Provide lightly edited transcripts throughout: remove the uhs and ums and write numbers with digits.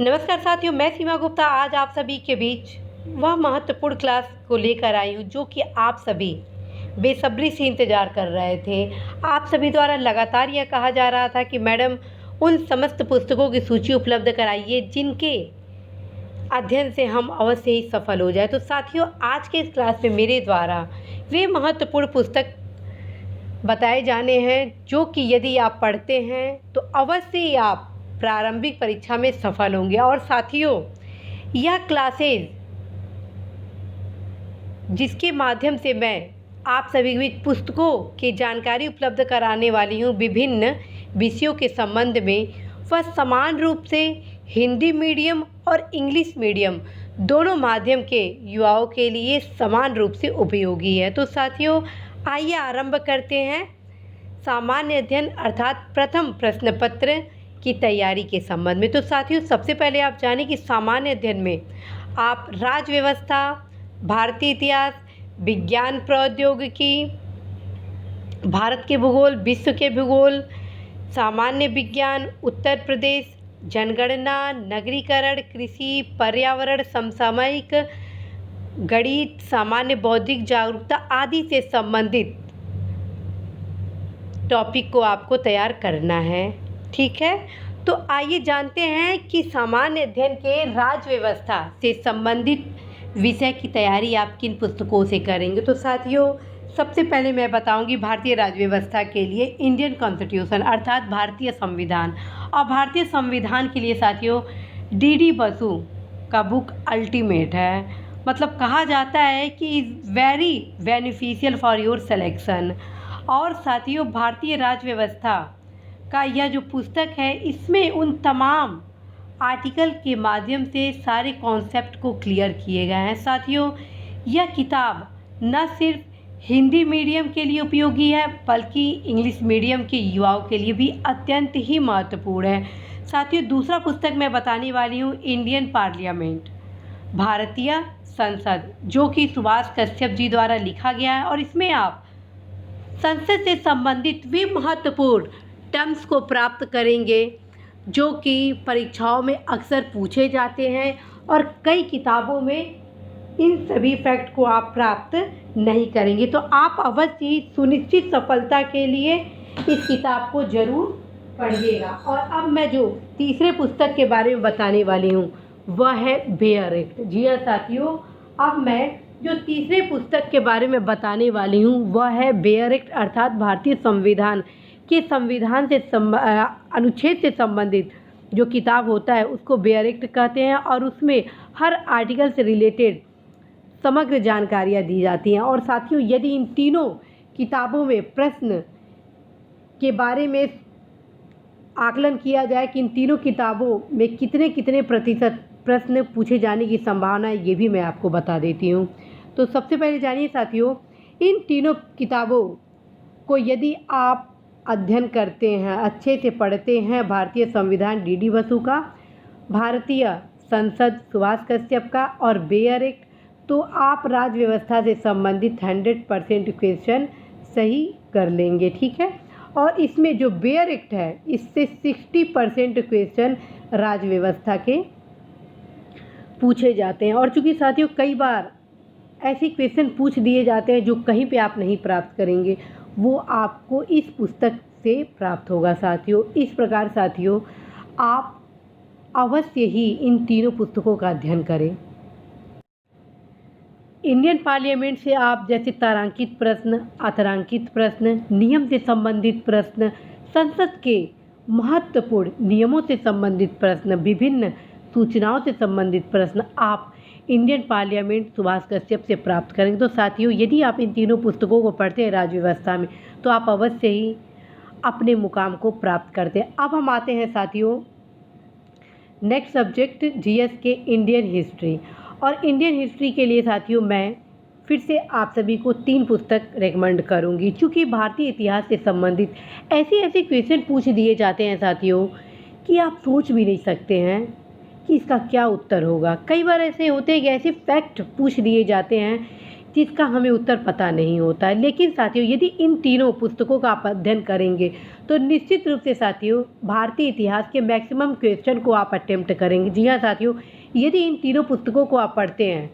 नमस्कार साथियों, मैं सीमा गुप्ता आज आप सभी के बीच वह महत्वपूर्ण क्लास को लेकर आई हूँ जो कि आप सभी बेसब्री से इंतज़ार कर रहे थे। आप सभी द्वारा लगातार यह कहा जा रहा था कि मैडम उन समस्त पुस्तकों की सूची उपलब्ध कराइए जिनके अध्ययन से हम अवश्य ही सफल हो जाए। तो साथियों, आज के इस क्लास में मेरे द्वारा वे महत्वपूर्ण पुस्तक बताए जाने हैं जो कि यदि आप पढ़ते हैं तो अवश्य ही आप प्रारंभिक परीक्षा में सफल होंगे। और साथियों, यह क्लासेज जिसके माध्यम से मैं आप सभी बीच पुस्तकों की जानकारी उपलब्ध कराने वाली हूँ विभिन्न विषयों के संबंध में, वह समान रूप से हिंदी मीडियम और इंग्लिश मीडियम दोनों माध्यम के युवाओं के लिए समान रूप से उपयोगी है। तो साथियों, आइए आरंभ करते हैं सामान्य अध्ययन अर्थात प्रथम प्रश्न पत्र की तैयारी के संबंध में। तो साथियों, सबसे पहले आप जानें कि सामान्य अध्ययन में आप राज्य व्यवस्था, भारतीय इतिहास, विज्ञान प्रौद्योगिकी, भारत के भूगोल, विश्व के भूगोल, सामान्य विज्ञान, उत्तर प्रदेश, जनगणना, नगरीकरण, कृषि, पर्यावरण, समसामयिक, गणित, सामान्य बौद्धिक जागरूकता आदि से संबंधित टॉपिक को आपको तैयार करना है। ठीक है, तो आइए जानते हैं कि सामान्य अध्ययन के राज्य व्यवस्था से संबंधित विषय की तैयारी आप किन पुस्तकों से करेंगे। तो साथियों, सबसे पहले मैं बताऊंगी भारतीय राज्य व्यवस्था के लिए इंडियन कॉन्स्टिट्यूशन अर्थात भारतीय संविधान। और भारतीय संविधान के लिए साथियों डी बसु का बुक अल्टीमेट है। मतलब कहा जाता है कि is very beneficial for your selection. और साथियों, भारतीय राज्य व्यवस्था का यह जो पुस्तक है इसमें उन तमाम आर्टिकल के माध्यम से सारे कॉन्सेप्ट को क्लियर किए गए हैं। साथियों, यह किताब न सिर्फ हिंदी मीडियम के लिए उपयोगी है बल्कि इंग्लिश मीडियम के युवाओं के लिए भी अत्यंत ही महत्वपूर्ण है। साथियों, दूसरा पुस्तक मैं बताने वाली हूँ इंडियन पार्लियामेंट, भारतीय संसद, जो कि सुभाष कश्यप जी द्वारा लिखा गया है। और इसमें आप संसद से संबंधित भी महत्वपूर्ण टर्म्स को प्राप्त करेंगे जो कि परीक्षाओं में अक्सर पूछे जाते हैं और कई किताबों में इन सभी फैक्ट को आप प्राप्त नहीं करेंगे। तो आप अवश्य ही सुनिश्चित सफलता के लिए इस किताब को जरूर पढ़िएगा। और अब मैं जो तीसरे पुस्तक के बारे में बताने वाली हूँ वह है बेयर एक्ट। जी हाँ साथियों, अब मैं जो तीसरे पुस्तक के बारे में बताने वाली हूँ वह है बेयर एक्ट अर्थात भारतीय संविधान के संविधान से अनुच्छेद से संबंधित जो किताब होता है उसको बेयर एक्ट कहते हैं। और उसमें हर आर्टिकल से रिलेटेड समग्र जानकारियाँ दी जाती हैं। और साथियों, यदि इन तीनों किताबों में प्रश्न के बारे में आकलन किया जाए कि इन तीनों किताबों में कितने प्रतिशत प्रश्न पूछे जाने की संभावना है, ये भी मैं आपको बता देती हूँ। तो सबसे पहले जानिए साथियों, इन तीनों किताबों को यदि आप अध्ययन करते हैं, अच्छे से पढ़ते हैं, भारतीय संविधान डी बसु का, भारतीय संसद सुभाष कश्यप का और बेयर एक्ट, तो आप राज्य व्यवस्था से संबंधित 100% क्वेश्चन सही कर लेंगे। ठीक है, और इसमें जो बेयर एक्ट है इससे 60% क्वेश्चन राज्य व्यवस्था के पूछे जाते हैं। और चूँकि साथियों कई बार ऐसे क्वेश्चन पूछ दिए जाते हैं जो कहीं पे आप नहीं प्राप्त करेंगे, वो आपको इस पुस्तक से प्राप्त होगा। साथियों, इस प्रकार साथियों आप अवश्य ही इन तीनों पुस्तकों का अध्ययन करें। इंडियन पार्लियामेंट से आप जैसे तारांकित प्रश्न, अतारांकित प्रश्न, नियम से संबंधित प्रश्न, संसद के महत्वपूर्ण नियमों से संबंधित प्रश्न, विभिन्न सूचनाओं से संबंधित प्रश्न आप इंडियन पार्लियामेंट सुभाष कश्यप से प्राप्त करेंगे। तो साथियों, यदि आप इन तीनों पुस्तकों को पढ़ते हैं राज्य व्यवस्था में तो आप अवश्य ही अपने मुकाम को प्राप्त करते हैं। अब हम आते हैं साथियों नेक्स्ट सब्जेक्ट जीएस के इंडियन हिस्ट्री। और इंडियन हिस्ट्री के लिए साथियों मैं फिर से आप सभी को 3 पुस्तक रेकमेंड करूंगी। चूँकि भारतीय इतिहास से संबंधित ऐसे क्वेश्चन पूछ दिए जाते हैं साथियों कि आप सोच भी नहीं सकते हैं कि इसका क्या उत्तर होगा। कई बार ऐसे होते हैं कि ऐसे फैक्ट पूछ दिए जाते हैं जिसका हमें उत्तर पता नहीं होता है। लेकिन साथियों, यदि इन तीनों पुस्तकों का आप अध्ययन करेंगे तो निश्चित रूप से साथियों भारतीय इतिहास के मैक्सिमम क्वेश्चन को आप अटेम्प्ट करेंगे। जी हाँ साथियों, यदि इन तीनों पुस्तकों को आप पढ़ते हैं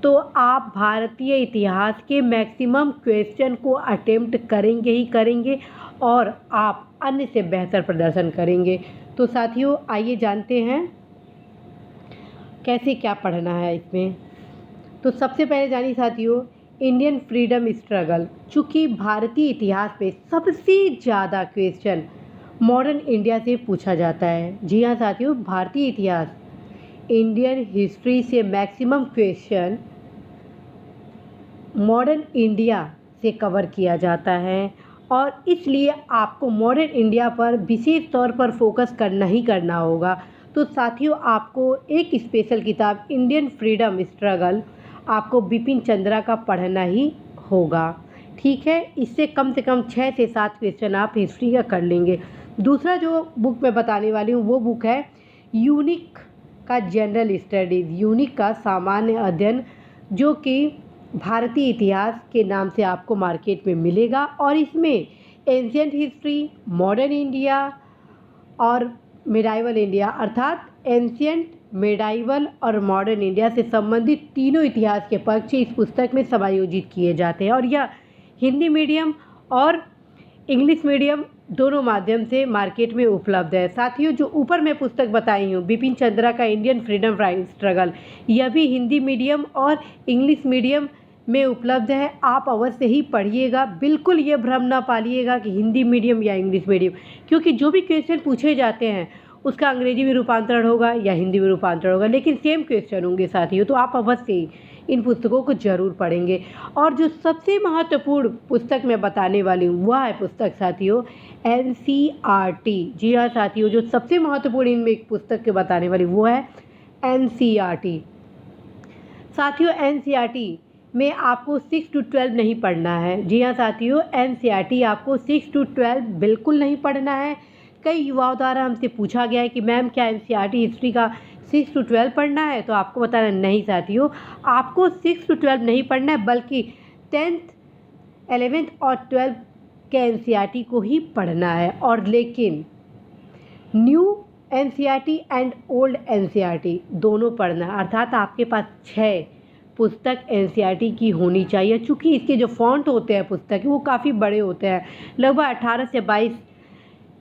तो आप भारतीय इतिहास के मैक्सिमम क्वेश्चन को अटेम्प्ट करेंगे ही करेंगे और आप अन्य से बेहतर प्रदर्शन करेंगे। तो साथियों, आइए जानते हैं कैसे क्या पढ़ना है इसमें। तो सबसे पहले जानिए साथियों, इंडियन फ्रीडम स्ट्रगल। चूँकि भारतीय इतिहास में सबसे ज़्यादा क्वेश्चन मॉडर्न इंडिया से पूछा जाता है। जी हाँ साथियों, भारतीय इतिहास इंडियन हिस्ट्री से मैक्सिमम क्वेश्चन मॉडर्न इंडिया से कवर किया जाता है और इसलिए आपको मॉडर्न इंडिया पर विशेष तौर पर फोकस करना ही करना होगा। तो साथियों, आपको एक स्पेशल किताब इंडियन फ्रीडम स्ट्रगल आपको बिपिन चंद्रा का पढ़ना ही होगा। ठीक है, इससे कम से कम 6 से 7 क्वेश्चन आप हिस्ट्री का कर लेंगे। दूसरा जो बुक मैं बताने वाली हूँ वो बुक है यूनिक का जनरल स्टडीज़, यूनिक का सामान्य अध्ययन, जो कि भारतीय इतिहास के नाम से आपको मार्केट में मिलेगा और इसमें एंशिएंट हिस्ट्री, मॉडर्न इंडिया और मिडाइवल इंडिया अर्थात एंशिएंट, मिडाइवल और मॉडर्न इंडिया से संबंधित तीनों इतिहास के पक्ष इस पुस्तक में समायोजित किए जाते हैं और यह हिंदी मीडियम और इंग्लिश मीडियम दोनों माध्यम से मार्केट में उपलब्ध है। साथियों, जो ऊपर मैं पुस्तक बताई हूँ बिपिन चंद्रा का इंडियन फ्रीडम स्ट्रगल, यह भी हिंदी मीडियम और इंग्लिश मीडियम में उपलब्ध है। आप अवश्य ही पढ़िएगा। बिल्कुल ये भ्रम ना पालिएगा कि हिंदी मीडियम या इंग्लिश मीडियम, क्योंकि जो भी क्वेश्चन पूछे जाते हैं उसका अंग्रेजी में रूपांतरण होगा या हिंदी में रूपांतरण होगा, लेकिन सेम क्वेश्चन होंगे साथियों। तो आप अवश्य ही इन पुस्तकों को जरूर पढ़ेंगे। और जो सबसे महत्वपूर्ण पुस्तक मैं बताने वाली हूँ वह है पुस्तक साथियों NCERT। जी हाँ साथियों, जो सबसे महत्वपूर्ण इनमें एक पुस्तक के बताने वाली वो है NCERT। साथियों, NCERT में आपको 6 to 12 नहीं पढ़ना है। जी हाँ साथियों, NCERT आपको 6 to 12 बिल्कुल नहीं पढ़ना है। कई युवाओं द्वारा हमसे पूछा गया है कि मैम क्या NCERT हिस्ट्री का 6 to 12 पढ़ना है, तो आपको बताना नहीं साथियों, आपको 6 to 12 नहीं पढ़ना है बल्कि 10th, 11th और 12th के NCERT को ही पढ़ना है। और लेकिन new NCERT and old NCERT दोनों पढ़ना है, अर्थात आपके पास 6 पुस्तक NCERT की होनी चाहिए। चूँकि इसके जो फॉन्ट होते हैं पुस्तक के वो काफ़ी बड़े होते हैं, लगभग 18 से 22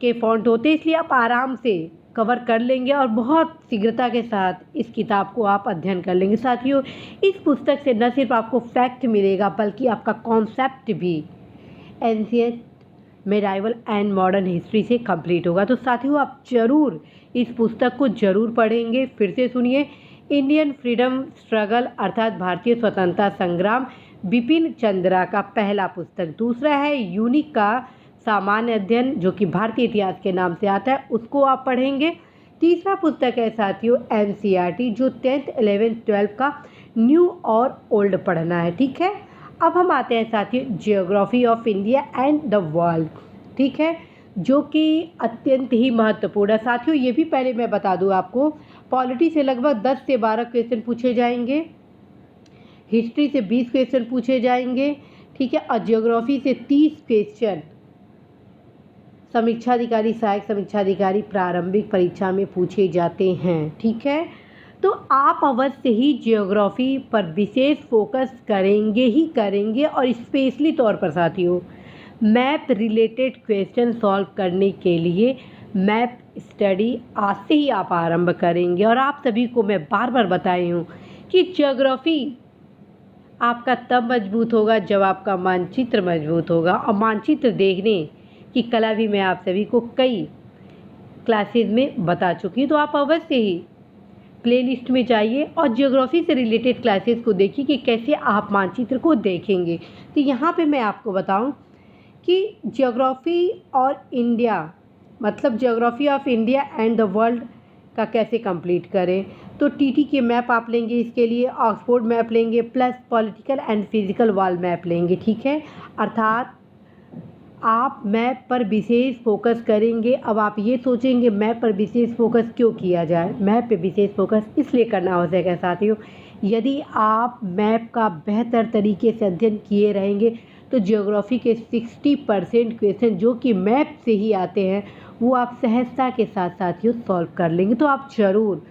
के फॉन्ट होते हैं, इसलिए आप आराम से कवर कर लेंगे और बहुत शीघ्रता के साथ इस किताब को आप अध्ययन कर लेंगे। साथियों, इस पुस्तक से न सिर्फ आपको फैक्ट मिलेगा बल्कि आपका कॉन्सेप्ट भी ancient, medieval and modern history से कंप्लीट होगा। तो साथियों, आप जरूर इस पुस्तक को जरूर पढ़ेंगे। फिर से सुनिए, इंडियन फ्रीडम स्ट्रगल अर्थात भारतीय स्वतंत्रता संग्राम, बिपिन चंद्रा का पहला पुस्तक। दूसरा है यूनिक का सामान्य अध्ययन, जो कि भारतीय इतिहास के नाम से आता है, उसको आप पढ़ेंगे। तीसरा पुस्तक है साथियों NCERT, जो 10th, 11th, 12th का न्यू और ओल्ड पढ़ना है। ठीक है, अब हम आते हैं साथियों geography of India and the world. ठीक है, जो कि अत्यंत ही महत्वपूर्ण है। साथियों, ये भी पहले मैं बता दूं आपको, पॉलिटी से लगभग 10 से 12 क्वेश्चन पूछे जाएंगे, हिस्ट्री से 20 क्वेश्चन पूछे जाएंगे। ठीक है, और जियोग्राफी से 30 क्वेश्चन समीक्षाधिकारी, सहायक समीक्षाधिकारी प्रारंभिक परीक्षा में पूछे जाते हैं। ठीक है, तो आप अवश्य ही जियोग्राफी पर विशेष फोकस करेंगे ही करेंगे और स्पेशली तौर पर साथियों मैप रिलेटेड क्वेश्चन सॉल्व करने के लिए मैप स्टडी आज से ही आप आरंभ करेंगे। और आप सभी को मैं बार बार बताई हूँ कि जियोग्राफी आपका तब मजबूत होगा जब आपका मानचित्र मजबूत होगा, और मानचित्र देखने की कला भी मैं आप सभी को कई क्लासेस में बता चुकी हूँ। तो आप अवश्य ही प्लेलिस्ट में जाइए और जियोग्राफी से रिलेटेड क्लासेस को देखिए कि कैसे आप मानचित्र को देखेंगे। तो यहाँ पे मैं आपको बताऊँ कि जियोग्राफी और इंडिया मतलब geography of India and the world का कैसे कंप्लीट करें। तो TT के मैप आप लेंगे, इसके लिए ऑक्सफोर्ड मैप लेंगे plus political and physical wall map लेंगे। ठीक है, अर्थात आप मैप पर विशेष फोकस करेंगे। अब आप ये सोचेंगे मैप पर विशेष फोकस क्यों किया जाए। मैप पे विशेष फोकस इसलिए करना आवश्यक है साथियों, यदि आप मैप का बेहतर तरीके से अध्ययन किए रहेंगे तो ज्योग्राफी के 60% क्वेश्चन जो कि मैप से ही आते हैं वो आप सहजता के साथ साथियों सॉल्व कर लेंगे। तो आप ज़रूर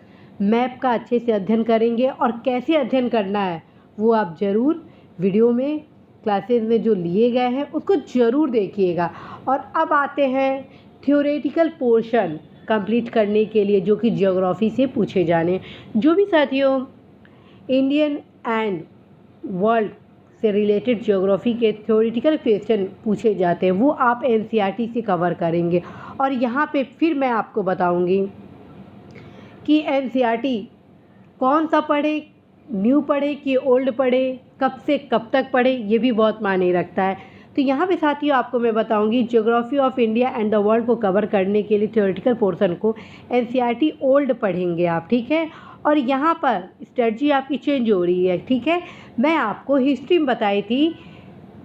मैप का अच्छे से अध्ययन करेंगे, और कैसे अध्ययन करना है वो आप ज़रूर वीडियो में क्लासेस में जो लिए गए हैं उसको ज़रूर देखिएगा। और अब आते हैं थ्योरेटिकल पोर्शन कंप्लीट करने के लिए जो कि ज्योग्राफी से पूछे जाने। जो भी साथियों इंडियन एंड वर्ल्ड से रिलेटेड ज्योग्राफी के थ्योरेटिकल क्वेश्चन पूछे जाते हैं वो आप एनसीईआरटी से कवर करेंगे। और यहाँ पे फिर मैं आपको बताऊँगी कि एनसीईआरटी कौन सा पढ़े, न्यू पढ़े कि ओल्ड पढ़े, कब से कब तक पढ़े, ये भी बहुत मायने रखता है। तो यहाँ पे साथियों आपको मैं बताऊंगी geography of India and the world को कवर करने के लिए थ्योरेटिकल पोर्शन को एनसीईआरटी ओल्ड पढ़ेंगे आप, ठीक है। और यहाँ पर स्ट्रेटजी आपकी चेंज हो रही है, ठीक है। मैं आपको हिस्ट्री में बताई थी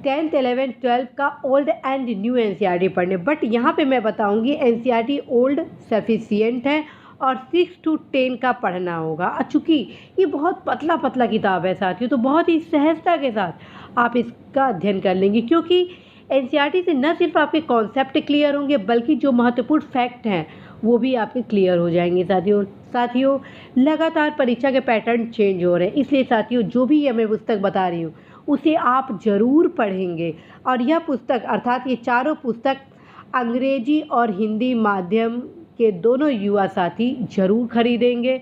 10th 11th 12th का ओल्ड एंड न्यू एनसीईआरटी पढ़ने, बट यहाँ पे मैं बताऊंगी एनसीईआरटी ओल्ड सफिशिएंट है और 6 to 10 का पढ़ना होगा। चूँकि ये बहुत पतला पतला किताब है साथियों, तो बहुत ही सहजता के साथ आप इसका अध्ययन कर लेंगे, क्योंकि एनसीईआरटी से न सिर्फ आपके कॉन्सेप्ट क्लियर होंगे बल्कि जो महत्वपूर्ण फैक्ट हैं वो भी आपके क्लियर हो जाएंगे। साथियों लगातार परीक्षा के पैटर्न चेंज हो रहे हैं, इसलिए साथियों जो भी मैं पुस्तक बता रही हूँ उसे आप ज़रूर पढ़ेंगे। और यह पुस्तक अर्थात ये चारों पुस्तक अंग्रेजी और हिंदी माध्यम के दोनों युवा साथी जरूर खरीदेंगे,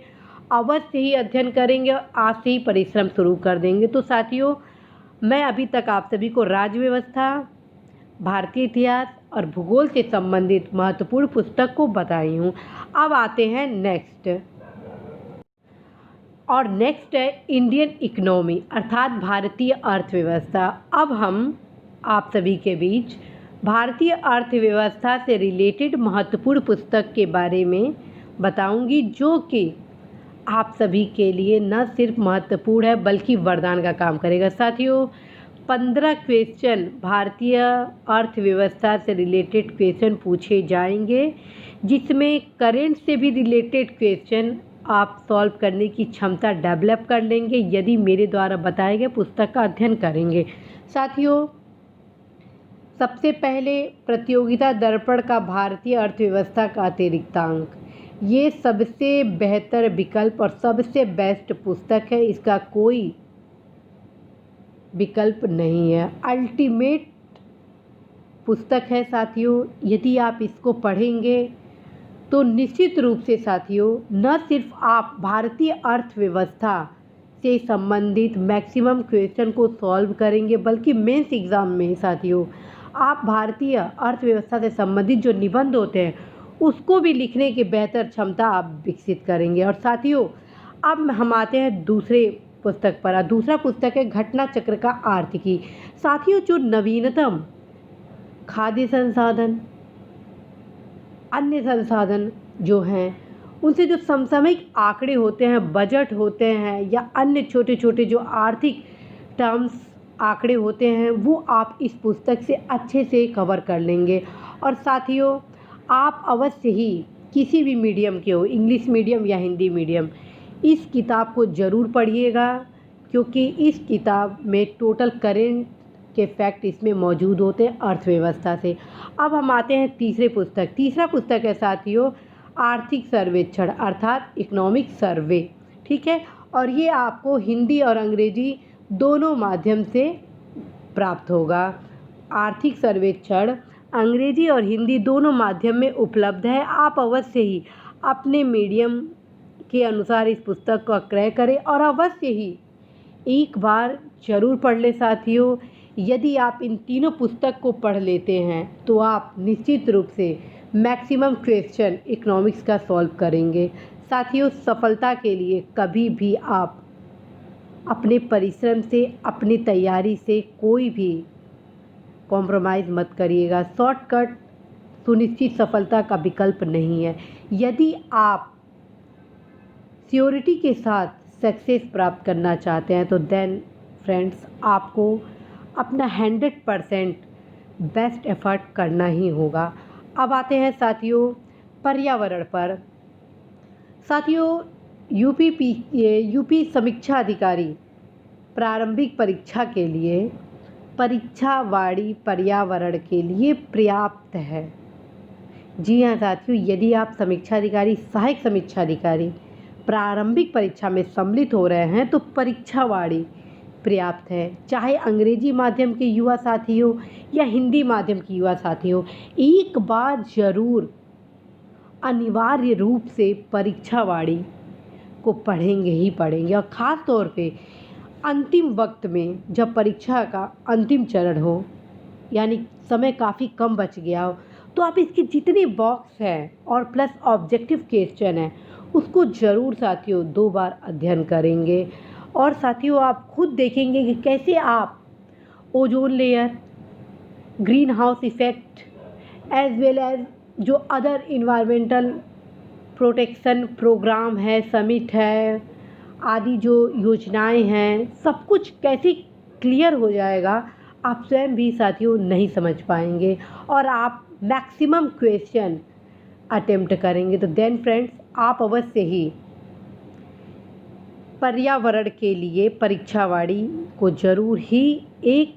अवश्य ही अध्ययन करेंगे और आज से ही परिश्रम शुरू कर देंगे। तो साथियों मैं अभी तक आप सभी को राज्य व्यवस्था, भारतीय इतिहास और भूगोल से संबंधित महत्वपूर्ण पुस्तक को बताई हूँ। अब आते हैं नेक्स्ट, और नेक्स्ट है इंडियन इकोनॉमी अर्थात भारतीय अर्थव्यवस्था। अब हम आप सभी के बीच भारतीय अर्थव्यवस्था से रिलेटेड महत्वपूर्ण पुस्तक के बारे में बताऊंगी जो कि आप सभी के लिए न सिर्फ महत्वपूर्ण है बल्कि वरदान का काम करेगा। साथियों 15 क्वेश्चन भारतीय अर्थव्यवस्था से रिलेटेड क्वेश्चन पूछे जाएंगे, जिसमें करेंट से भी रिलेटेड क्वेश्चन आप सॉल्व करने की क्षमता डेवलप कर लेंगे यदि मेरे द्वारा बताए गए पुस्तक का अध्ययन करेंगे। साथियों सबसे पहले प्रतियोगिता दर्पण का भारतीय अर्थव्यवस्था का अतिरिक्तांक, ये सबसे बेहतर विकल्प और सबसे बेस्ट पुस्तक है, इसका कोई विकल्प नहीं है, अल्टीमेट पुस्तक है साथियों। यदि आप इसको पढ़ेंगे तो निश्चित रूप से साथियों न सिर्फ आप भारतीय अर्थव्यवस्था से संबंधित मैक्सिमम क्वेश्चन को सॉल्व करेंगे बल्कि मेंस एग्ज़ाम में साथियों आप भारतीय अर्थव्यवस्था से संबंधित जो निबंध होते हैं उसको भी लिखने की बेहतर क्षमता आप विकसित करेंगे। और साथियों अब हम आते हैं दूसरे पुस्तक पर। दूसरा पुस्तक है घटना चक्र का आर्थिकी। साथियों जो नवीनतम खाद्य संसाधन, अन्य संसाधन जो हैं उनसे जो समसामयिक आंकड़े होते हैं, बजट होते हैं या अन्य छोटे छोटे जो आर्थिक टर्म्स आंकड़े होते हैं वो आप इस पुस्तक से अच्छे से कवर कर लेंगे। और साथियों आप अवश्य ही किसी भी मीडियम के हो, इंग्लिश मीडियम या हिंदी मीडियम, इस किताब को ज़रूर पढ़िएगा क्योंकि इस किताब में टोटल करेंट के फैक्ट इसमें मौजूद होते हैं अर्थव्यवस्था से। अब हम आते हैं तीसरे पुस्तक। तीसरा पुस्तक है साथियों आर्थिक सर्वेक्षण अर्थात इकोनॉमिक सर्वे, ठीक है। और ये आपको हिंदी और अंग्रेजी दोनों माध्यम से प्राप्त होगा। आर्थिक सर्वेक्षण अंग्रेजी और हिंदी दोनों माध्यम में उपलब्ध है। आप अवश्य ही अपने मीडियम के अनुसार इस पुस्तक का क्रय करें और अवश्य ही एक बार ज़रूर पढ़ लें साथियों। यदि आप इन तीनों पुस्तक को पढ़ लेते हैं तो आप निश्चित रूप से मैक्सिमम क्वेश्चन इकोनॉमिक्स का सॉल्व करेंगे। साथियों सफलता के लिए कभी भी आप अपने परिश्रम से, अपनी तैयारी से कोई भी कॉम्प्रोमाइज़ मत करिएगा। शॉर्टकट सुनिश्चित सफलता का विकल्प नहीं है। यदि आप श्योरिटी के साथ सक्सेस प्राप्त करना चाहते हैं तो देन फ्रेंड्स आपको अपना 100% बेस्ट एफर्ट करना ही होगा। अब आते हैं साथियों पर्यावरण पर। साथियों यूपी समीक्षा अधिकारी प्रारंभिक परीक्षा के लिए परीक्षावाड़ी पर्यावरण के लिए पर्याप्त है। जी हाँ साथियों, यदि आप समीक्षा अधिकारी, सहायक समीक्षा अधिकारी प्रारंभिक परीक्षा में सम्मिलित हो रहे हैं तो परीक्षावाड़ी पर्याप्त है। चाहे अंग्रेजी माध्यम के युवा साथी हो या हिंदी माध्यम के युवा साथी हो, एक बार ज़रूर अनिवार्य रूप से परीक्षावाड़ी को पढ़ेंगे ही पढ़ेंगे। और ख़ास तौर पे अंतिम वक्त में, जब परीक्षा का अंतिम चरण हो, यानी समय काफ़ी कम बच गया हो, तो आप इसके जितने बॉक्स हैं और प्लस ऑब्जेक्टिव क्वेश्चन हैं उसको ज़रूर साथियों 2 बार अध्ययन करेंगे। और साथियों आप खुद देखेंगे कि कैसे आप ozone layer, greenhouse effect as well as जो अदर इन्वायरमेंटल प्रोटेक्शन प्रोग्राम है, समिट है, आदि जो योजनाएं हैं, सब कुछ कैसे क्लियर हो जाएगा आप स्वयं भी साथियों नहीं समझ पाएंगे और आप मैक्सिमम क्वेश्चन अटेम्प्ट करेंगे। तो देन फ्रेंड्स, आप अवश्य ही पर्यावरण के लिए परीक्षावाड़ी को ज़रूर ही एक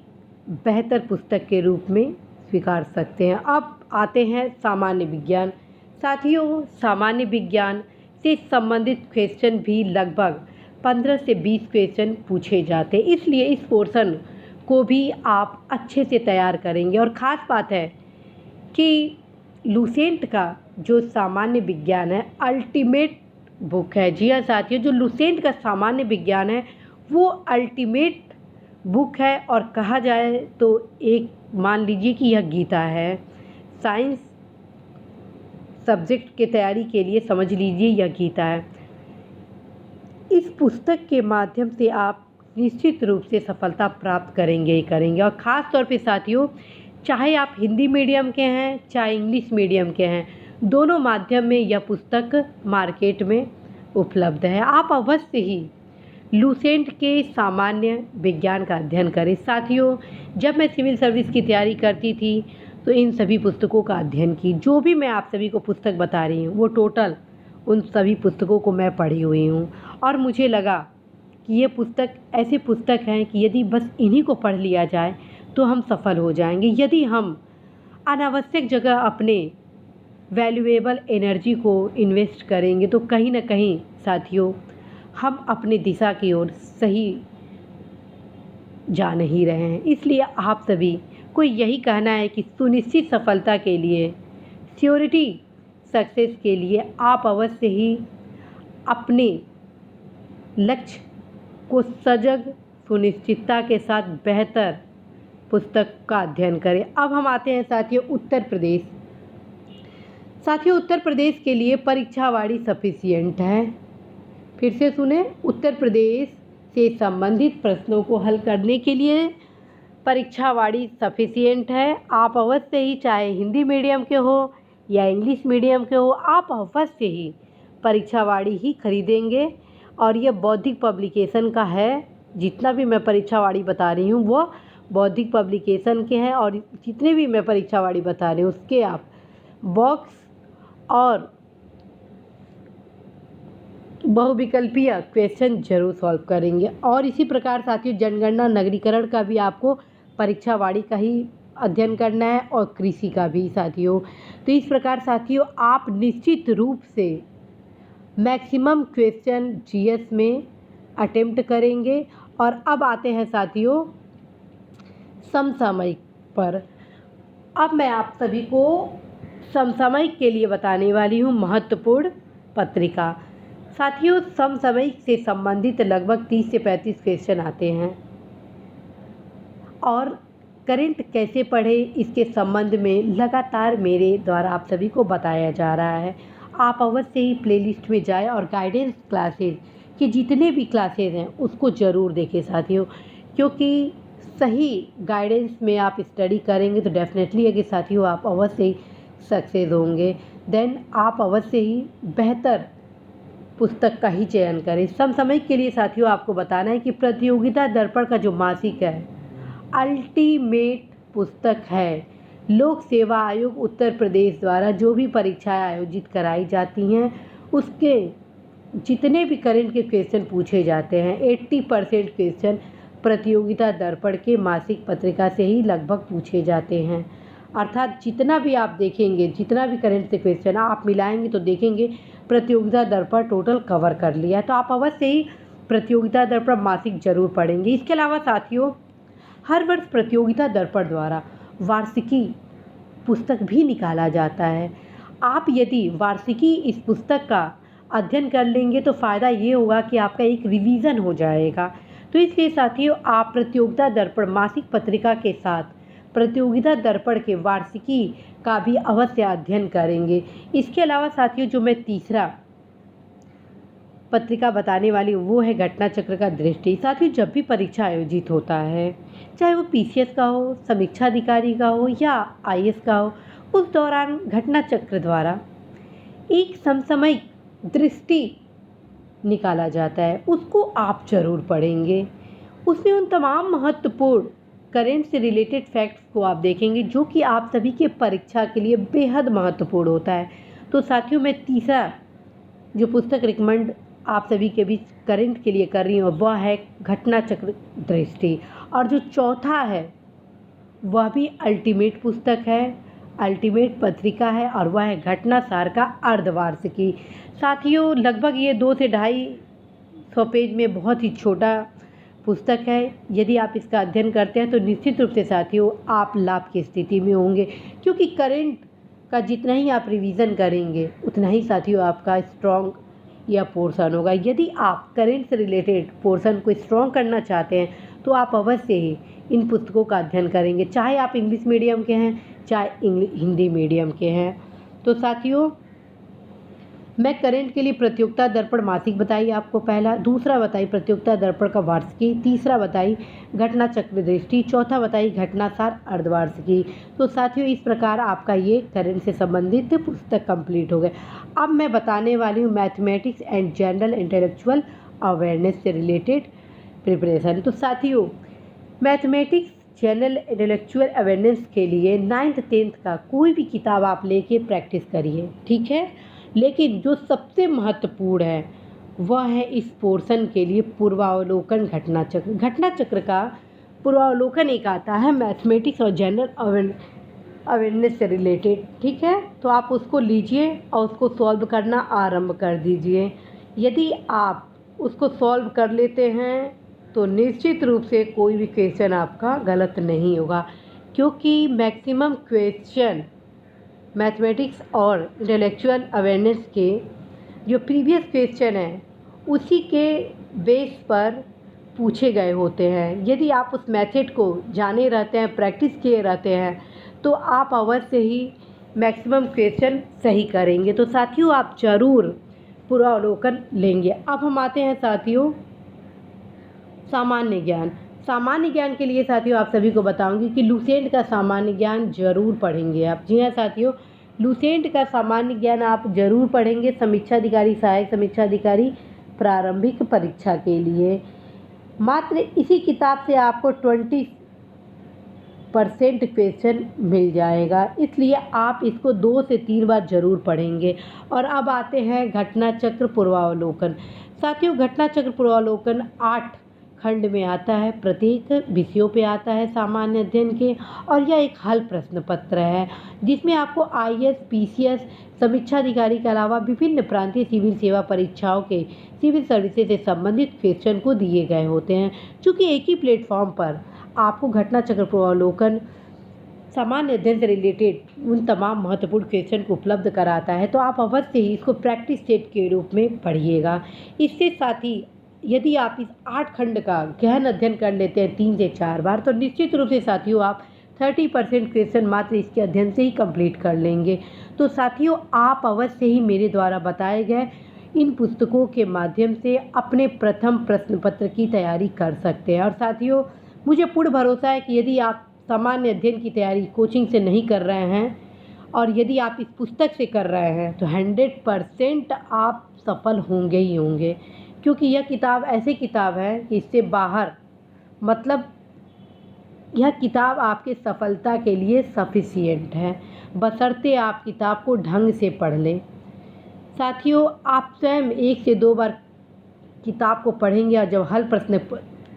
बेहतर पुस्तक के रूप में स्वीकार सकते हैं। अब आते हैं सामान्य विज्ञान। साथियों, सामान्य विज्ञान से संबंधित क्वेश्चन भी लगभग 15 से 20 क्वेश्चन पूछे जाते हैं, इसलिए इस पोर्शन को भी आप अच्छे से तैयार करेंगे। और ख़ास बात है कि लुसेंट का जो सामान्य विज्ञान है अल्टीमेट बुक है। जी हाँ साथियों, जो लुसेंट का सामान्य विज्ञान है वो अल्टीमेट बुक है और कहा जाए तो एक मान लीजिए कि यह गीता है। साइंस सब्जेक्ट के तैयारी के लिए समझ लीजिए यह गीता है। इस पुस्तक के माध्यम से आप निश्चित रूप से सफलता प्राप्त करेंगे ही करेंगे। और ख़ास तौर पे साथियों, चाहे आप हिंदी मीडियम के हैं चाहे इंग्लिश मीडियम के हैं, दोनों माध्यम में यह पुस्तक मार्केट में उपलब्ध है। आप अवश्य ही लुसेंट के सामान्य विज्ञान का अध्ययन करें। साथियों, जब मैं सिविल सर्विस की तैयारी करती थी तो इन सभी पुस्तकों का अध्ययन की। जो भी मैं आप सभी को पुस्तक बता रही हूँ वो टोटल उन सभी पुस्तकों को मैं पढ़ी हुई हूँ और मुझे लगा कि ये पुस्तक ऐसी पुस्तक हैं कि यदि बस इन्हीं को पढ़ लिया जाए तो हम सफल हो जाएंगे। यदि हम अनावश्यक जगह अपने वैल्यूएबल एनर्जी को इन्वेस्ट करेंगे तो कहीं ना कहीं साथियों हम अपनी दिशा की ओर सही जा नहीं रहे हैं। इसलिए आप सभी को यही कहना है कि सुनिश्चित सफलता के लिए, श्योरिटी सक्सेस के लिए आप अवश्य ही अपने लक्ष्य को सजग सुनिश्चितता के साथ बेहतर पुस्तक का अध्ययन करें। अब हम आते हैं साथियों उत्तर प्रदेश। साथियों, उत्तर प्रदेश के लिए परीक्षावाड़ी सफिशिएंट है। फिर से सुने, उत्तर प्रदेश से संबंधित प्रश्नों को हल करने के लिए परीक्षावाड़ी सफिशिएंट है। आप अवश्य ही, चाहे हिंदी मीडियम के हो या इंग्लिश मीडियम के हो, आप अवश्य ही परीक्षावाड़ी ही खरीदेंगे। और यह बौद्धिक पब्लिकेशन का है। जितना भी मैं परीक्षावाड़ी बता रही हूँ वो बौद्धिक पब्लिकेशन के हैं और जितने भी मैं परीक्षावाड़ी बता रही हूँ उसके आप बॉक्स और बहुविकल्पीय क्वेश्चन जरूर सॉल्व करेंगे। और इसी प्रकार साथियों जनगणना नगरीकरण का भी आपको परीक्षावाड़ी का ही अध्ययन करना है और कृषि का भी साथियों। तो इस प्रकार साथियों आप निश्चित रूप से मैक्सिमम क्वेश्चन जीएस में अटेम्प्ट करेंगे। और अब आते हैं साथियों समसामयिक पर। अब मैं आप सभी को समसामयिक के लिए बताने वाली हूँ महत्वपूर्ण पत्रिका। साथियों, समसामयिक से संबंधित लगभग 30 से 35 क्वेश्चन आते हैं और करंट कैसे पढ़े इसके संबंध में लगातार मेरे द्वारा आप सभी को बताया जा रहा है। आप अवश्य ही प्लेलिस्ट में जाएं और गाइडेंस क्लासेस के जितने भी क्लासेस हैं उसको ज़रूर देखें साथियों, क्योंकि सही गाइडेंस में आप स्टडी करेंगे तो डेफिनेटली है कि साथियों आप अवश्य ही सक्सेस होंगे। देन आप अवश्य ही बेहतर पुस्तक का ही चयन करें। समसामयिक के लिए साथियों आपको बताना है कि प्रतियोगिता दर्पण का जो मासिक है अल्टीमेट पुस्तक है। लोक सेवा आयोग उत्तर प्रदेश द्वारा जो भी परीक्षाएं आयोजित कराई जाती हैं उसके जितने भी करंट के क्वेश्चन पूछे जाते हैं 80% क्वेश्चन प्रतियोगिता दर्पण के मासिक पत्रिका से ही लगभग पूछे जाते हैं। अर्थात जितना भी आप देखेंगे, जितना भी करंट से क्वेश्चन आप मिलाएंगे तो देखेंगे प्रतियोगिता दर्पण टोटल कवर कर लिया है। तो आप अवश्य ही प्रतियोगिता दर्पण मासिक जरूर पढ़ेंगे। इसके अलावा साथियों, हर वर्ष प्रतियोगिता दर्पण द्वारा वार्षिकी पुस्तक भी निकाला जाता है। आप यदि वार्षिकी इस पुस्तक का अध्ययन कर लेंगे तो फ़ायदा ये होगा कि आपका एक रिवीजन हो जाएगा। तो इसलिए साथियों, आप प्रतियोगिता दर्पण मासिक पत्रिका के साथ प्रतियोगिता दर्पण के वार्षिकी का भी अवश्य अध्ययन करेंगे। इसके अलावा साथियों, जो मैं तीसरा पत्रिका बताने वाली हूँ वो है घटना चक्र का दृष्टि। साथियों, जब भी परीक्षा आयोजित होता है, चाहे वो पीसीएस का हो, समीक्षा अधिकारी का हो या आईएएस का हो, उस दौरान घटना चक्र द्वारा एक समसामयिक दृष्टि निकाला जाता है। उसको आप जरूर पढ़ेंगे। उसमें उन तमाम महत्वपूर्ण करंट से रिलेटेड फैक्ट्स को आप देखेंगे जो कि आप सभी के परीक्षा के लिए बेहद महत्वपूर्ण होता है। तो साथियों, मैं तीसरा जो पुस्तक रिकमेंड आप सभी के बीच करंट के लिए कर रही हूँ वह है घटना चक्र दृष्टि। और जो चौथा है वह भी अल्टीमेट पुस्तक है, अल्टीमेट पत्रिका है और वह है घटना सार का अर्धवार्षिकी। साथियों, लगभग ये 2 से 250 पेज में बहुत ही छोटा पुस्तक है। यदि आप इसका अध्ययन करते हैं तो निश्चित रूप से साथियों आप लाभ की स्थिति में होंगे, क्योंकि करंट का जितना ही आप रिवीजन करेंगे उतना ही साथियों आपका स्ट्रॉन्ग यह पोर्शन होगा। यदि आप करंट से रिलेटेड पोर्शन को स्ट्रॉन्ग करना चाहते हैं तो आप अवश्य ही इन पुस्तकों का अध्ययन करेंगे, चाहे आप इंग्लिश मीडियम के हैं चाहे हिंदी मीडियम के हैं। तो साथियों, मैं करंट के लिए प्रतियोगिता दर्पण मासिक बताई आपको पहला, दूसरा बताई प्रतियोगिता दर्पण का वार्षिकी, तीसरा बताई घटना चक्र दृष्टि, चौथा बताई घटना सार अर्धवार्षिकी। तो साथियों, इस प्रकार आपका ये करंट से संबंधित पुस्तक कंप्लीट हो गए। अब मैं बताने वाली हूँ mathematics and general intellectual awareness से रिलेटेड प्रिपरेशन। तो साथियों, मैथमेटिक्स जनरल इंटेलेक्चुअल अवेयरनेस के लिए 9th 10th का कोई भी किताब आप लेके प्रैक्टिस करिए, ठीक है। लेकिन जो सबसे महत्वपूर्ण है वह है इस पोर्शन के लिए पूर्वावलोकन घटना चक्र। घटना चक्र का पूर्वावलोकन एक आता है मैथमेटिक्स और जनरल अवेयरनेस से रिलेटेड, ठीक है। तो आप उसको लीजिए और उसको सॉल्व करना आरंभ कर दीजिए। यदि आप उसको सॉल्व कर लेते हैं तो निश्चित रूप से कोई भी क्वेश्चन आपका गलत नहीं होगा, क्योंकि मैक्सिमम क्वेश्चन मैथमेटिक्स और इंटेलेक्चुअल अवेयरनेस के जो प्रीवियस क्वेश्चन हैं उसी के बेस पर पूछे गए होते हैं। यदि आप उस मेथड को जाने रहते हैं, प्रैक्टिस किए रहते हैं, तो आप अवश्य ही मैक्सिमम क्वेश्चन सही करेंगे। तो साथियों, आप ज़रूर पूर्वावलोकन लेंगे। अब हम आते हैं साथियों सामान्य ज्ञान। सामान्य ज्ञान के लिए साथियों आप सभी को बताऊंगी कि लुसेंट का सामान्य ज्ञान जरूर पढ़ेंगे आप। जी हाँ साथियों, लुसेंट का सामान्य ज्ञान आप जरूर पढ़ेंगे समीक्षा अधिकारी, सहायक समीक्षा अधिकारी प्रारंभिक परीक्षा के लिए। मात्र इसी किताब से आपको 20% क्वेश्चन मिल जाएगा, इसलिए आप इसको 2 से 3 बार जरूर पढ़ेंगे। और अब आते हैं घटना चक्र पूर्वावलोकन। साथियों, घटना चक्र पूर्वावलोकन 8 खंड में आता है, प्रत्येक विषयों पे आता है सामान्य अध्ययन के, और यह एक हल प्रश्न पत्र है जिसमें आपको आईएएस, पीसीएस, समीक्षा अधिकारी के अलावा विभिन्न प्रांतीय सिविल सेवा परीक्षाओं के सिविल सर्विसेज से संबंधित क्वेश्चन को दिए गए होते हैं। चूँकि एक ही प्लेटफॉर्म पर आपको घटना चक्र पूर्वावलोकन सामान्य अध्ययन से रिलेटेड उन तमाम महत्वपूर्ण क्वेश्चन को उपलब्ध कराता है, तो आप अवश्य ही इसको प्रैक्टिस सेट के रूप में पढ़िएगा। इसके साथ ही यदि आप इस 8 खंड का गहन अध्ययन कर लेते हैं 3 से 4 बार, तो निश्चित रूप से साथियों आप 30% क्वेश्चन मात्र इसके अध्ययन से ही कंप्लीट कर लेंगे। तो साथियों, आप अवश्य ही मेरे द्वारा बताए गए इन पुस्तकों के माध्यम से अपने प्रथम प्रश्न पत्र की तैयारी कर सकते हैं। और साथियों, मुझे पूर्ण भरोसा है कि यदि आप सामान्य अध्ययन की तैयारी कोचिंग से नहीं कर रहे हैं और यदि आप इस पुस्तक से कर रहे हैं तो 100% आप सफल होंगे ही होंगे, क्योंकि यह किताब ऐसी किताब है कि इससे बाहर मतलब यह किताब आपके सफलता के लिए सफिशिएंट है, बशर्ते आप किताब को ढंग से पढ़ लें। साथियों, आप स्वयं 1 से 2 बार किताब को पढ़ेंगे और जब हल प्रश्न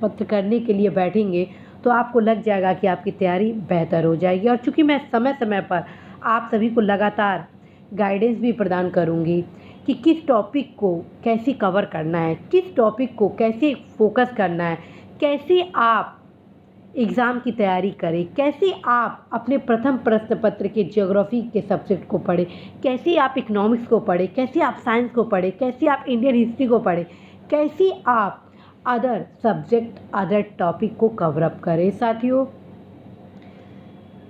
पत्र करने के लिए बैठेंगे तो आपको लग जाएगा कि आपकी तैयारी बेहतर हो जाएगी। और चूँकि मैं समय समय पर आप सभी को लगातार गाइडेंस भी प्रदान करूँगी कि किस टॉपिक को कैसे कवर करना है, किस टॉपिक को कैसे फोकस करना है, कैसे आप एग्ज़ाम की तैयारी करें, कैसे आप अपने प्रथम प्रश्न पत्र के ज्योग्राफी के सब्जेक्ट को पढ़ें, कैसे आप इकोनॉमिक्स को पढ़ें, कैसे आप साइंस को पढ़ें, कैसे आप इंडियन हिस्ट्री को पढ़ें, कैसे आप अदर सब्जेक्ट अदर टॉपिक को कवर अप करें। साथियों,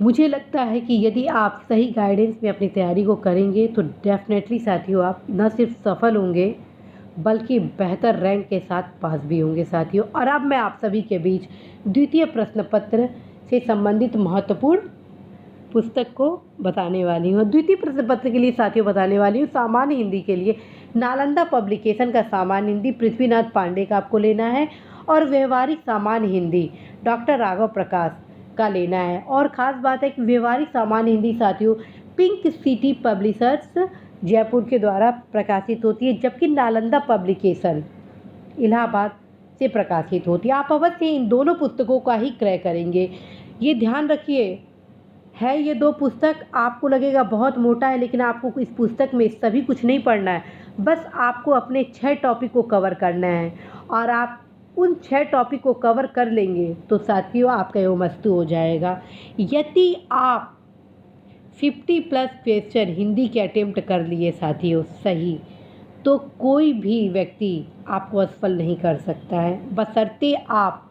मुझे लगता है कि यदि आप सही गाइडेंस में अपनी तैयारी को करेंगे तो डेफिनेटली साथियों आप न सिर्फ सफल होंगे बल्कि बेहतर रैंक के साथ पास भी होंगे साथियों। और अब मैं आप सभी के बीच द्वितीय प्रश्न पत्र से संबंधित महत्वपूर्ण पुस्तक को बताने वाली हूँ। द्वितीय प्रश्न पत्र के लिए साथियों बताने वाली हूँ सामान्य हिंदी के लिए नालंदा पब्लिकेशन का सामान्य हिंदी पृथ्वीनाथ पांडे का आपको लेना है, और व्यवहारिक सामान्य हिंदी डॉक्टर राघव प्रकाश का लेना है। और ख़ास बात है कि व्यवहारिक सामान्य हिंदी साथियों पिंक सिटी पब्लिशर्स जयपुर के द्वारा प्रकाशित होती है, जबकि नालंदा पब्लिकेशन इलाहाबाद से प्रकाशित होती है। आप अवश्य इन दोनों पुस्तकों का ही क्रय करेंगे। ये ध्यान रखिए, है ये 2 पुस्तक आपको लगेगा बहुत मोटा है, लेकिन आपको इस पुस्तक में सभी कुछ नहीं पढ़ना है, बस आपको अपने 6 टॉपिक को कवर करना है। और आप उन 6 टॉपिक को कवर कर लेंगे तो साथियों आपका यो मस्तु हो जाएगा। यदि आप 50+ क्वेश्चन हिंदी के अटेम्प्ट कर लिए साथियों सही, तो कोई भी व्यक्ति आपको असफल नहीं कर सकता है, बशर्ते आप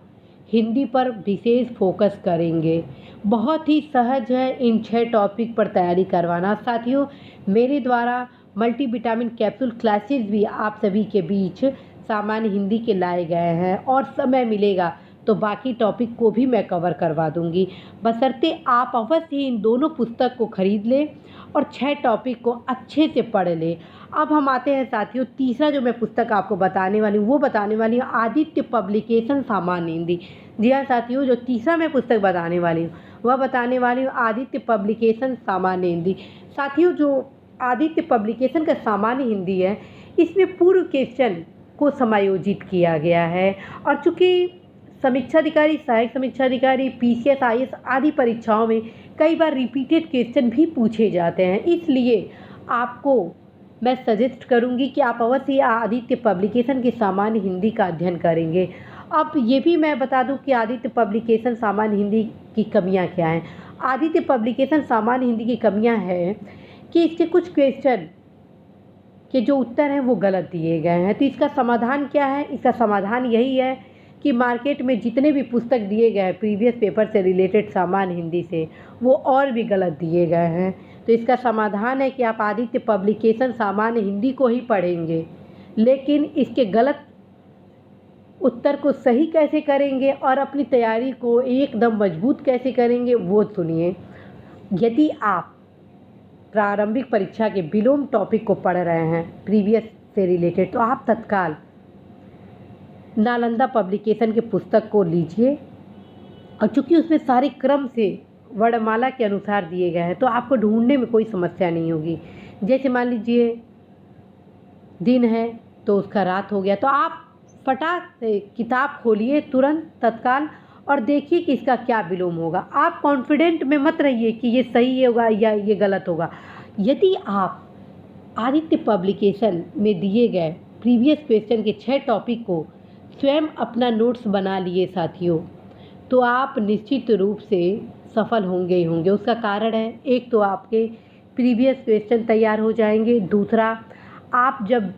हिंदी पर विशेष फोकस करेंगे। बहुत ही सहज है इन 6 टॉपिक पर तैयारी करवाना। साथियों, मेरे द्वारा मल्टीविटामिन कैप्सूल क्लासेस भी आप सभी के बीच सामान्य हिंदी के लाए गए हैं, और समय मिलेगा तो बाकी टॉपिक को भी मैं कवर करवा दूंगी, बशर्ते आप अवश्य ही इन दोनों पुस्तक को खरीद लें और 6 टॉपिक को अच्छे से पढ़ लें। अब हम आते हैं साथियों, तीसरा जो मैं पुस्तक आपको बताने वाली हूँ वो बताने वाली हूँ आदित्य पब्लिकेशन सामान्य हिंदी। जी हाँ साथियों, जो तीसरा मैं पुस्तक बताने वाली हूँ वह बताने वाली हूँ आदित्य पब्लिकेशन सामान्य हिंदी। साथियों, जो आदित्य पब्लिकेशन का सामान्य हिंदी है इसमें पूर्व क्वेश्चन को समायोजित किया गया है, और चूँकि समीक्षाधिकारी, सहायक समीक्षाधिकारी, PCS, IAS आदि परीक्षाओं में कई बार रिपीटेड क्वेश्चन भी पूछे जाते हैं, इसलिए आपको मैं सजेस्ट करूंगी कि आप अवश्य आदित्य पब्लिकेशन की सामान्य हिंदी का अध्ययन करेंगे। अब ये भी मैं बता दूं कि आदित्य पब्लिकेशन सामान्य हिंदी की कमियां क्या हैं। आदित्य पब्लिकेशन सामान्य हिंदी की कमियां हैं कि इसके कुछ क्वेश्चन के जो उत्तर हैं वो गलत दिए गए हैं। तो इसका समाधान क्या है? इसका समाधान यही है कि मार्केट में जितने भी पुस्तक दिए गए हैं प्रीवियस पेपर से रिलेटेड सामान्य हिंदी से, वो और भी गलत दिए गए हैं। तो इसका समाधान है कि आप आदित्य पब्लिकेशन सामान्य हिंदी को ही पढ़ेंगे, लेकिन इसके गलत उत्तर को सही कैसे करेंगे और अपनी तैयारी को एकदम मजबूत कैसे करेंगे वो सुनिए। यदि आप प्रारंभिक परीक्षा के विलोम टॉपिक को पढ़ रहे हैं प्रीवियस से रिलेटेड, तो आप तत्काल नालंदा पब्लिकेशन के पुस्तक को लीजिए, और चूँकि उसमें सारे क्रम से वर्णमाला के अनुसार दिए गए हैं तो आपको ढूंढने में कोई समस्या नहीं होगी। जैसे मान लीजिए दिन है तो उसका रात हो गया, तो आप फटाक से किताब खोलिए तुरंत तत्काल और देखिए कि इसका क्या विलोम होगा। आप कॉन्फिडेंट में मत रहिए कि ये सही होगा या ये गलत होगा। यदि आप आदित्य पब्लिकेशन में दिए गए प्रीवियस क्वेश्चन के 6 टॉपिक को स्वयं अपना नोट्स बना लिए साथियों, तो आप निश्चित रूप से सफल होंगे ही होंगे। उसका कारण है, एक तो आपके प्रीवियस क्वेश्चन तैयार हो जाएंगे, दूसरा आप जब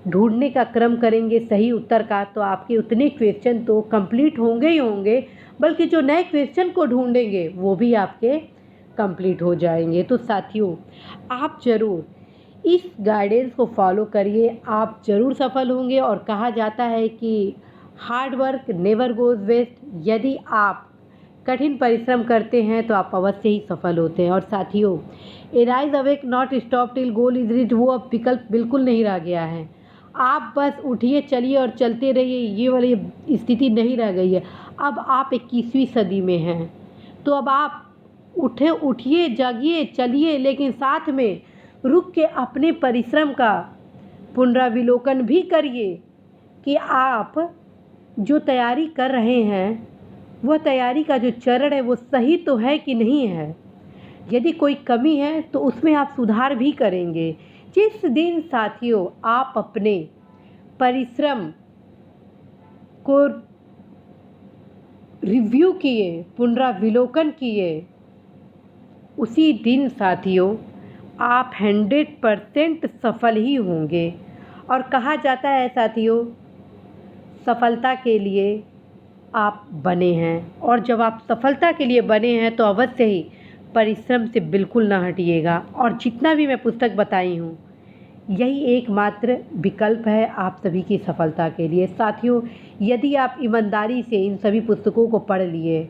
ढूंढने का क्रम करेंगे सही उत्तर का तो आपके उतने क्वेश्चन तो कंप्लीट होंगे ही होंगे, बल्कि जो नए क्वेश्चन को ढूंढेंगे वो भी आपके कंप्लीट हो जाएंगे। तो साथियों, आप ज़रूर इस गाइडेंस को फॉलो करिए, आप ज़रूर सफल होंगे। और कहा जाता है कि hard work never goes waste. यदि आप कठिन परिश्रम करते हैं तो आप अवश्य ही सफल होते हैं। और साथियों, arise awake not stop till goal is reached, वो अब विकल्प बिल्कुल नहीं रह गया है। आप बस उठिए, चलिए और चलते रहिए, ये वाली स्थिति नहीं रह गई है। अब आप 21वीं सदी में हैं, तो अब आप उठिए, जागिए, चलिए, लेकिन साथ में रुक के अपने परिश्रम का पुनराविलोकन भी करिए कि आप जो तैयारी कर रहे हैं वह तैयारी का जो चरण है वो सही तो है कि नहीं है। यदि कोई कमी है तो उसमें आप सुधार भी करेंगे। जिस दिन साथियों आप अपने परिश्रम को रिव्यू किए, पुनराविलोकन किए, उसी दिन साथियों आप 100% सफल ही होंगे। और कहा जाता है साथियों, सफलता के लिए आप बने हैं, और जब आप सफलता के लिए बने हैं तो अवश्य ही परिश्रम से बिल्कुल ना हटिएगा। और जितना भी मैं पुस्तक बताई हूँ, यही एकमात्र विकल्प है आप सभी की सफलता के लिए। साथियों, यदि आप ईमानदारी से इन सभी पुस्तकों को पढ़ लिए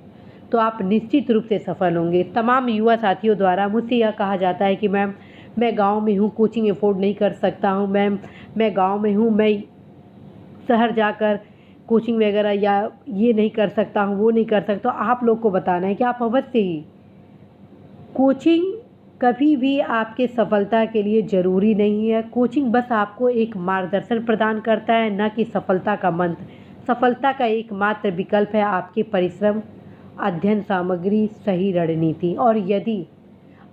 तो आप निश्चित रूप से सफल होंगे। तमाम युवा साथियों द्वारा मुझसे यह कहा जाता है कि मैम, मैं गांव में हूँ, कोचिंग अफोर्ड नहीं कर सकता हूँ। मैम, मैं गांव में हूँ, मैं शहर जाकर कोचिंग वगैरह या ये नहीं कर सकता हूँ, वो नहीं कर सकता। आप लोग को बताना है कि आप अवश्य ही, कोचिंग कभी भी आपके सफलता के लिए ज़रूरी नहीं है। कोचिंग बस आपको एक मार्गदर्शन प्रदान करता है, न कि सफलता का मंत्र। सफलता का एकमात्र विकल्प है आपके परिश्रम, अध्ययन सामग्री, सही रणनीति। और यदि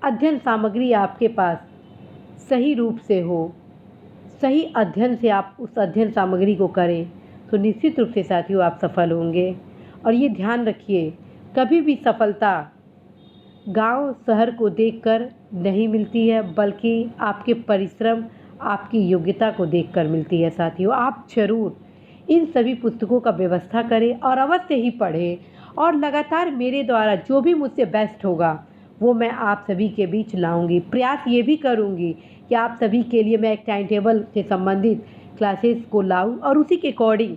अध्ययन सामग्री आपके पास सही रूप से हो, सही अध्ययन से आप उस अध्ययन सामग्री को करें, तो निश्चित रूप से साथियों आप सफल होंगे। और ये ध्यान रखिए, कभी भी सफलता गांव शहर को देखकर नहीं मिलती है, बल्कि आपके परिश्रम, आपकी योग्यता को देखकर मिलती है। साथियों, आप जरूर इन सभी पुस्तकों का व्यवस्था करें और अवश्य ही पढ़ें। और लगातार मेरे द्वारा जो भी मुझसे बेस्ट होगा वो मैं आप सभी के बीच लाऊंगी। प्रयास ये भी करूंगी कि आप सभी के लिए मैं एक टाइम टेबल से संबंधित क्लासेस को लाऊं, और उसी के अकॉर्डिंग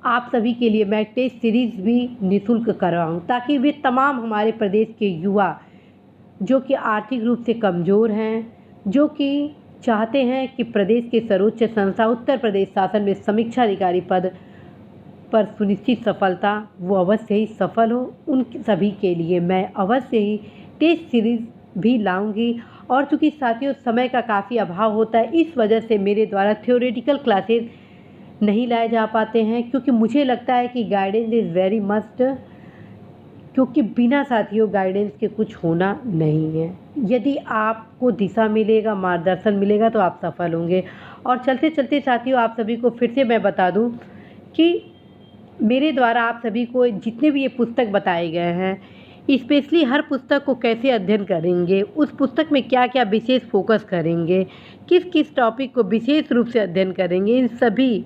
आप सभी के लिए मैं टेस्ट सीरीज़ भी निःशुल्क करवाऊँ, ताकि वे तमाम हमारे प्रदेश के युवा जो कि आर्थिक रूप से कमज़ोर हैं, जो कि चाहते हैं कि प्रदेश के सर्वोच्च संस्था उत्तर प्रदेश शासन में समीक्षा अधिकारी पद पर सुनिश्चित सफलता, वो अवश्य ही सफल हो, उन सभी के लिए मैं अवश्य ही टेस्ट सीरीज़ भी लाऊंगी। और चूँकि साथियों समय का काफ़ी अभाव होता है, इस वजह से मेरे द्वारा थ्योरेटिकल क्लासेस नहीं लाए जा पाते हैं, क्योंकि मुझे लगता है कि गाइडेंस इज़ वेरी मस्ट, क्योंकि बिना साथियों गाइडेंस के कुछ होना नहीं है। यदि आपको दिशा मिलेगा, मार्गदर्शन मिलेगा, तो आप सफल होंगे। और चलते चलते साथियों आप सभी को फिर से मैं बता दूं कि मेरे द्वारा आप सभी को जितने भी ये पुस्तक बताए गए हैं, स्पेशली हर पुस्तक को कैसे अध्ययन करेंगे, उस पुस्तक में क्या क्या विशेष फोकस करेंगे, किस किस टॉपिक को विशेष रूप से अध्ययन करेंगे, इन सभी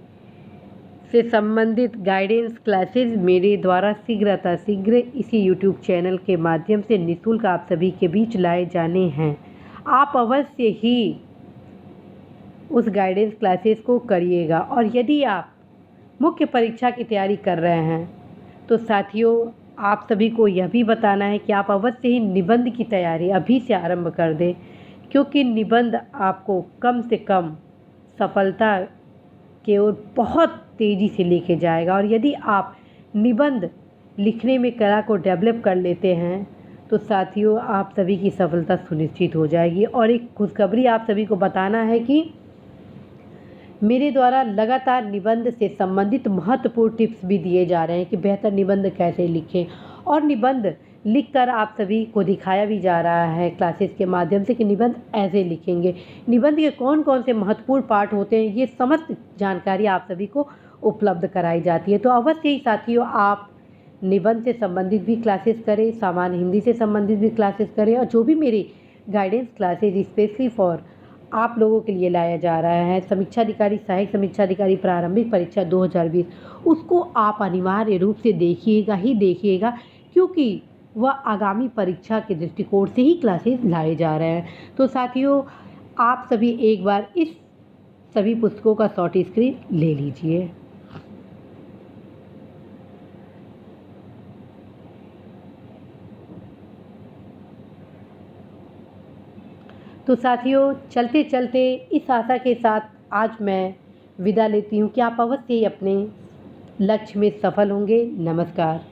से संबंधित गाइडेंस क्लासेस मेरे द्वारा शीघ्र इसी यूट्यूब चैनल के माध्यम से निःशुल्क आप सभी के बीच लाए जाने हैं। आप अवश्य ही उस गाइडेंस क्लासेस को करिएगा। और यदि आप मुख्य परीक्षा की तैयारी कर रहे हैं तो साथियों आप सभी को यह भी बताना है कि आप अवश्य ही निबंध की तैयारी अभी से आरंभ कर दें, क्योंकि निबंध आपको कम से कम सफलता की ओर बहुत तेज़ी से लेके जाएगा। और यदि आप निबंध लिखने में कला को डेवलप कर लेते हैं तो साथियों आप सभी की सफलता सुनिश्चित हो जाएगी। और एक खुशखबरी आप सभी को बताना है कि मेरे द्वारा लगातार निबंध से संबंधित महत्वपूर्ण टिप्स भी दिए जा रहे हैं कि बेहतर निबंध कैसे लिखें, और निबंध लिखकर आप सभी को दिखाया भी जा रहा है क्लासेस के माध्यम से कि निबंध ऐसे लिखेंगे, निबंध के कौन कौन से महत्वपूर्ण पार्ट होते हैं, ये समस्त जानकारी आप सभी को उपलब्ध कराई जाती है। तो अवश्य ही साथियों आप निबंध से संबंधित भी क्लासेस करें, सामान्य हिंदी से संबंधित भी क्लासेस करें, और जो भी मेरी गाइडेंस क्लासेज स्पेशली फॉर आप लोगों के लिए लाया जा रहा है, समीक्षा अधिकारी, सहायक समीक्षा अधिकारी प्रारंभिक परीक्षा 2020, उसको आप अनिवार्य रूप से देखिएगा, क्योंकि वह आगामी परीक्षा के दृष्टिकोण से ही क्लासेस लाए जा रहे हैं। तो साथियों आप सभी एक बार इस सभी पुस्तकों का शॉर्ट स्क्रीन ले लीजिए। तो साथियों चलते चलते इस आशा के साथ आज मैं विदा लेती हूँ कि आप अवश्य ही अपने लक्ष्य में सफल होंगे। नमस्कार।